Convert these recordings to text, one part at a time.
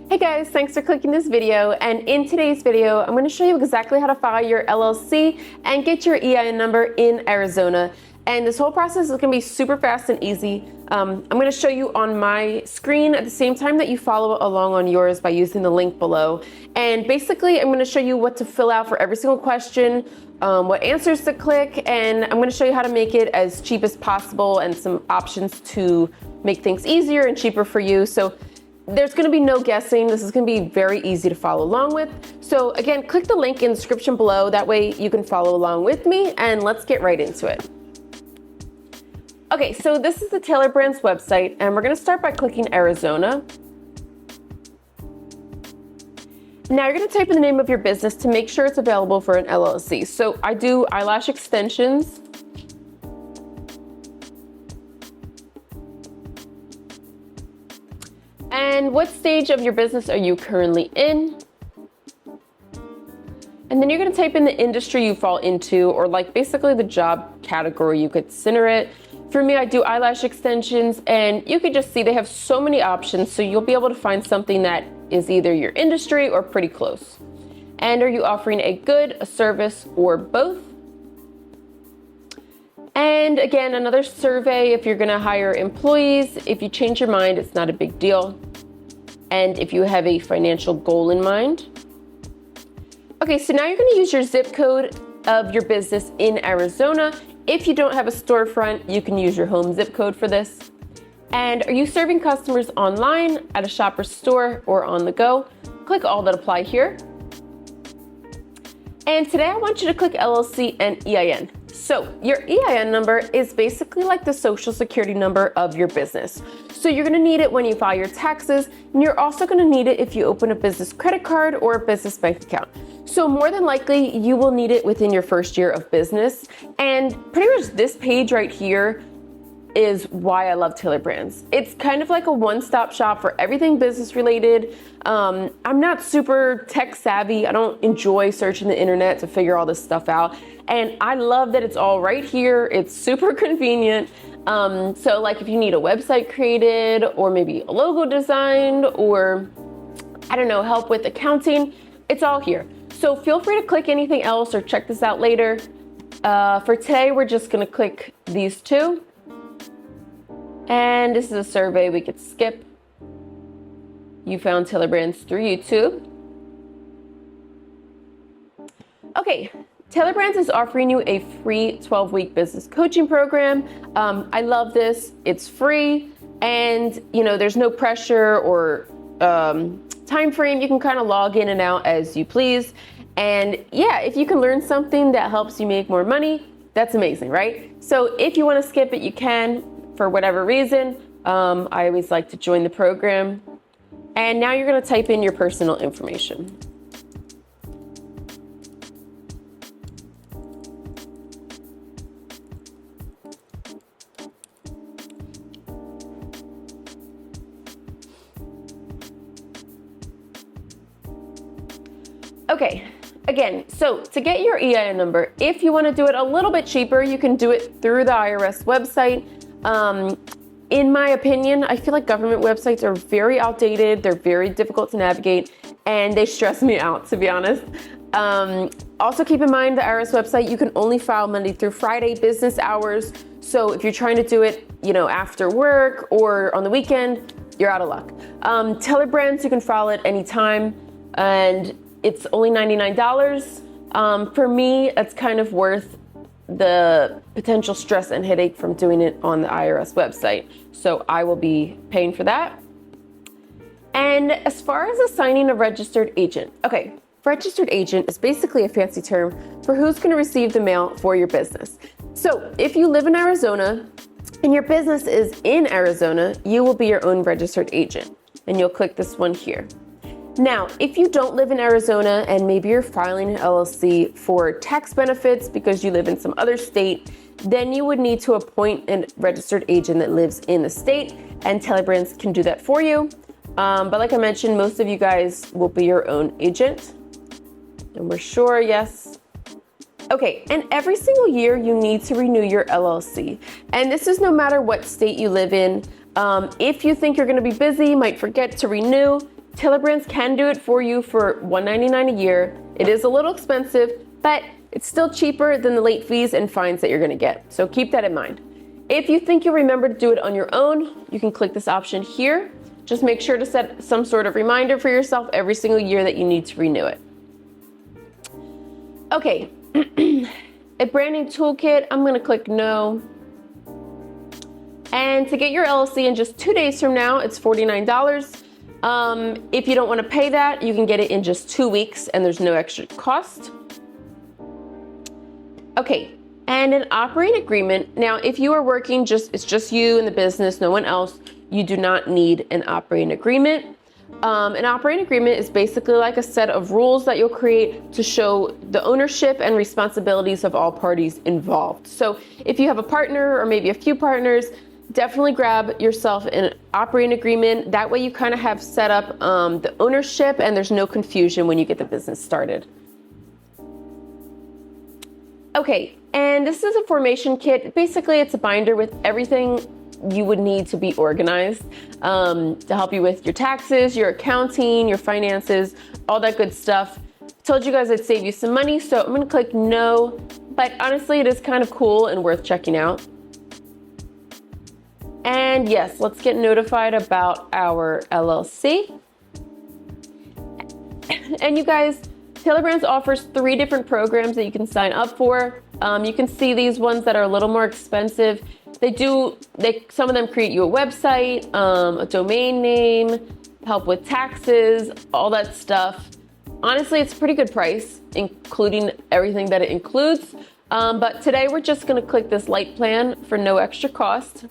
Hey guys, thanks for clicking this video, and in today's video I'm going to show you exactly how to file your LLC and get your EIN number in Arizona. And this whole process is going to be super fast and easy. I'm going to show you on my screen at the same time that you follow along on yours by using the link below. And basically I'm going to show you what to fill out for every single question, what answers to click, and I'm going to show you how to make it as cheap as possible and some options to make things easier and cheaper for you. So there's going to be no guessing. This is going to be very easy to follow along with. So again, click the link in the description below. That way you can follow along with me, and let's get right into it. Okay, so this is the Tailor Brands website, and we're going to start by clicking Arizona. Now you're going to type in the name of your business to make sure it's available for an LLC. So I do eyelash extensions. And what stage of your business are you currently in? And then you're going to type in the industry you fall into, or like basically the job category you could consider it. For me, I do eyelash extensions, and you can just see they have so many options, so you'll be able to find something that is either your industry or pretty close. And are you offering a good, a service, or both? And again, another survey if you're going to hire employees. If you change your mind, it's not a big deal. And if you have a financial goal in mind. Okay, so now you're going to use your zip code of your business in Arizona. If you don't have a storefront, you can use your home zip code for this. And are you serving customers online, at a shop or store, or on the go? Click all that apply here. And today I want you to click LLC and EIN. So your EIN number is basically like the social security number of your business. So you're going to need it when you file your taxes, and you're also going to need it if you open a business credit card or a business bank account. So more than likely you will need it within your first year of business. And pretty much this page right here is why I love Tailor Brands. It's kind of like a one-stop shop for everything business related. I'm not super tech savvy. I don't enjoy searching the internet to figure all this stuff out. And I love that it's all right here. It's super convenient. So like if you need a website created, or maybe a logo designed, or I don't know, help with accounting, it's all here. So feel free to click anything else or check this out later. For today, we're just gonna click these two. And this is a survey we could skip. You found Tailor Brands through YouTube. Okay, Tailor Brands is offering you a free 12-week business coaching program. I love this. It's free, and there's no pressure or time frame. You can kind of log in and out as you please. And yeah, if you can learn something that helps you make more money, that's amazing, right? So if you want to skip it, you can. For whatever reason, I always like to join the program. And now you're going to type in your personal information. Okay, again, so to get your EIN number, if you want to do it a little bit cheaper, you can do it through the IRS website. In my opinion, I feel like government websites are very outdated. They're very difficult to navigate, and they stress me out, to be honest. Also keep in mind the IRS website, you can only file Monday through Friday business hours. So if you're trying to do it, after work or on the weekend, you're out of luck. Tailor Brands, you can file it anytime, and it's only $99. For me, that's kind of worth the potential stress and headache from doing it on the IRS website. So I will be paying for that. And as far as assigning a registered agent, okay, registered agent is basically a fancy term for who's going to receive the mail for your business. So if you live in Arizona and your business is in Arizona, you will be your own registered agent, and you'll click this one here. Now, if you don't live in Arizona and maybe you're filing an LLC for tax benefits because you live in some other state, then you would need to appoint a registered agent that lives in the state, and Tailor Brands can do that for you. But like I mentioned, most of you guys will be your own agent. And we're sure, yes. Okay, and every single year you need to renew your LLC. And this is no matter what state you live in. If you think you're gonna be busy, you might forget to renew, Tailor Brands can do it for you for $199 a year. It is a little expensive, but it's still cheaper than the late fees and fines that you're gonna get. So keep that in mind. If you think you'll remember to do it on your own, you can click this option here. Just make sure to set some sort of reminder for yourself every single year that you need to renew it. Okay, a branding toolkit, I'm gonna click no. And to get your LLC in just 2 days from now, it's $49. If you don't wanna pay that, you can get it in just 2 weeks and there's no extra cost. Okay, and an operating agreement. Now, if you are working it's just you in the business, no one else, you do not need an operating agreement. An operating agreement is basically like a set of rules that you'll create to show the ownership and responsibilities of all parties involved. So if you have a partner or maybe a few partners, definitely grab yourself an operating agreement. That way you kind of have set up the ownership and there's no confusion when you get the business started. Okay, and this is a formation kit. Basically, it's a binder with everything you would need to be organized to help you with your taxes, your accounting, your finances, all that good stuff. Told you guys I'd save you some money, so I'm gonna click no, but honestly, it is kind of cool and worth checking out. And yes, let's get notified about our LLC. And you guys, Tailor Brands offers 3 different programs that you can sign up for. You can see these ones that are a little more expensive. Some of them create you a website, a domain name, help with taxes, all that stuff. Honestly, it's a pretty good price, including everything that it includes. But today we're just gonna click this light plan for no extra cost.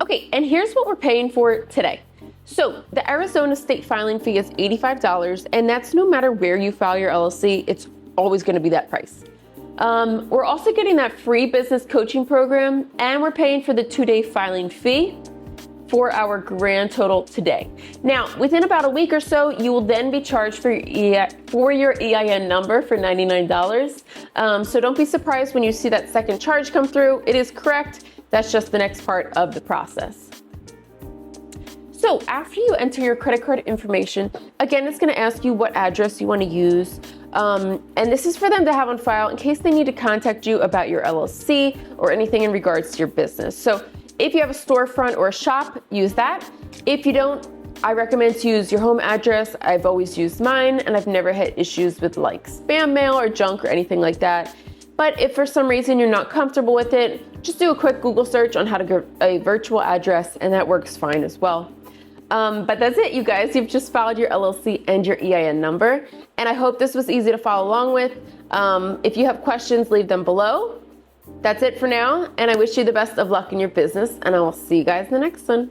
Okay, and here's what we're paying for today. So the Arizona state filing fee is $85, and that's no matter where you file your LLC, it's always gonna be that price. We're also getting that free business coaching program, and we're paying for the 2-day filing fee for our grand total today. Now, within about a week or so, you will then be charged for your EIN number for $99. So don't be surprised when you see that second charge come through. It is correct. That's just the next part of the process. So after you enter your credit card information, again, it's gonna ask you what address you wanna use. And this is for them to have on file in case they need to contact you about your LLC or anything in regards to your business. So if you have a storefront or a shop, use that. If you don't, I recommend to use your home address. I've always used mine and I've never had issues with like spam mail or junk or anything like that. But if for some reason you're not comfortable with it, just do a quick Google search on how to get a virtual address and that works fine as well. But that's it, you guys. You've just filed your LLC and your EIN number. And I hope this was easy to follow along with. If you have questions, leave them below. That's it for now. And I wish you the best of luck in your business. And I will see you guys in the next one.